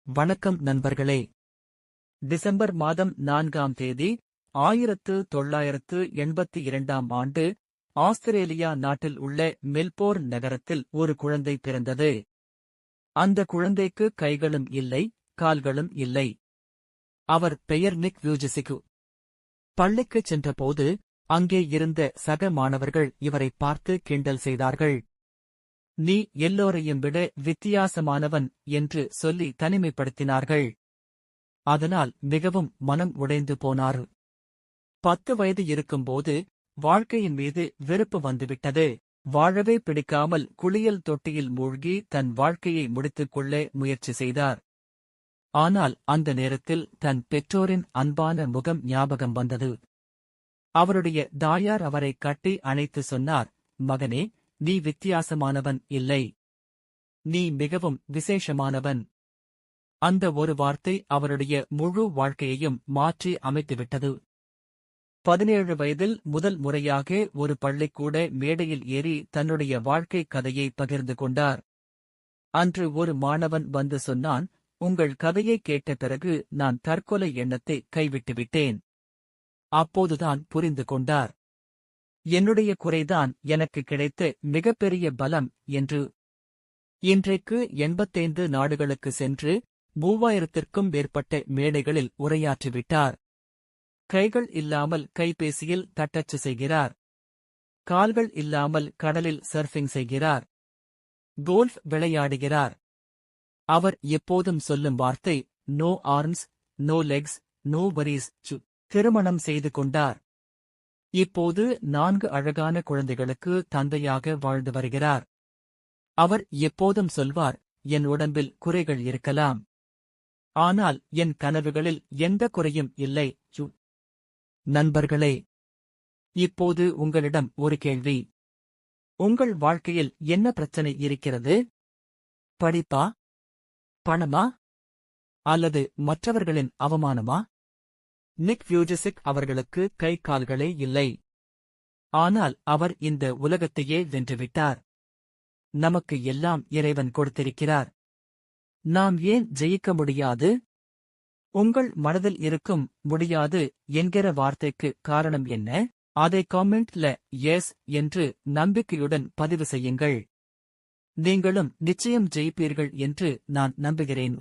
வணக்கம் நண்பர்களே. டிசம்பர் மாதம் 4ஆம் தேதி 1982ஆம் ஆண்டு ஆஸ்திரேலியா நாட்டில் உள்ள மெல்போர்ன் நகரத்தில் ஒரு குழந்தை பிறந்தது. அந்த குழந்தைக்கு கைகளும் இல்லை, கால்களும் இல்லை. அவர் பெயர் நிக் வியூஜிசிகு. பள்ளிக்குச் சென்றபோது அங்கே இருந்த சக மாணவர்கள் இவரை பார்த்து கிண்டல் செய்தார்கள். நீ எல்லோரையும் விட வித்தியாசமானவன் என்று சொல்லி தனிமைப்படுத்தினார்கள். அதனால் மிகவும் மனம் உடைந்து போனார். 10 வயது இருக்கும்போது வாழ்க்கையின் மீது வெறுப்பு வந்துவிட்டது. வாழவே பிடிக்காமல் குளியல் தொட்டியில் மூழ்கி தன் வாழ்க்கையை முடித்துக் கொள்ள முயற்சி செய்தார். ஆனால் அந்த நேரத்தில் தன் பெற்றோரின் அன்பான முகம் ஞாபகம் வந்தது. அவருடைய தாயார் அவரை கட்டி அணைத்து சொன்னார், மகனே, நீ வித்தியாசமானவன் இல்லை. நீ மிகவும் விசேஷமானவன். அந்த ஒரு வார்த்தை அவருடைய முழு வாழ்க்கையையும் மாற்றி அமைத்துவிட்டது. 17 வயதில் முதல் முறையாக ஒரு பள்ளிக்கூட மேடையில் ஏறி தன்னுடைய வாழ்க்கை கதையை பகிர்ந்து கொண்டார். அன்று ஒரு மாணவன் வந்து சொன்னான், உங்கள் கதையை கேட்ட பிறகு நான் தற்கொலை எண்ணத்தை கைவிட்டுவிட்டேன். அப்போதுதான் புரிந்து கொண்டார். என்னுடைய குறைதான் எனக்கு கிடைத்த மிகப்பெரிய பலம் என்று. இன்றைக்கு 85 நாடுகளுக்கு சென்று 3000த்திற்கும் மேற்பட்ட மேடைகளில் உரையாற்றிவிட்டார். கைகள் இல்லாமல் கைபேசியில் தட்டச்சு செய்கிறார். கால்கள் இல்லாமல் கடலில் சர்ஃபிங் செய்கிறார். கோல்ஃப் விளையாடுகிறார். அவர் எப்போதும் சொல்லும் வார்த்தை, no arms, no legs, no worries. திருமணம் செய்து கொண்டார். இப்போது 4 அழகான குழந்தைகளுக்கு தந்தையாக வாழ்ந்து வருகிறார். அவர் எப்போதும் சொல்வார், என் உடம்பில் குறைகள் இருக்கலாம். ஆனால் என் கனவுகளில் எந்த குறையும் இல்லை. நண்பர்களே, இப்போது உங்களிடம் ஒரு கேள்வி. உங்கள் வாழ்க்கையில் என்ன பிரச்சனை இருக்கிறது? படிப்பா? பணமா? அல்லது மற்றவர்களின் அவமானமா? நிக் வியூஜிசிக் அவர்களுக்கு கை கால்களே இல்லை. ஆனால் அவர் இந்த உலகத்தையே வென்றுவிட்டார். நமக்கு எல்லாம் இறைவன் கொடுத்திருக்கிறார். நாம் ஏன் ஜெயிக்க முடியாது? உங்கள் மனதில் இருக்கும் முடியாது என்கிற வார்த்தைக்கு காரணம் என்ன? அதை காமெண்ட்ல எஸ் என்று நம்பிக்கையுடன் பதிவு செய்யுங்கள். நீங்களும் நிச்சயம் ஜெயிப்பீர்கள் என்று நான் நம்புகிறேன்.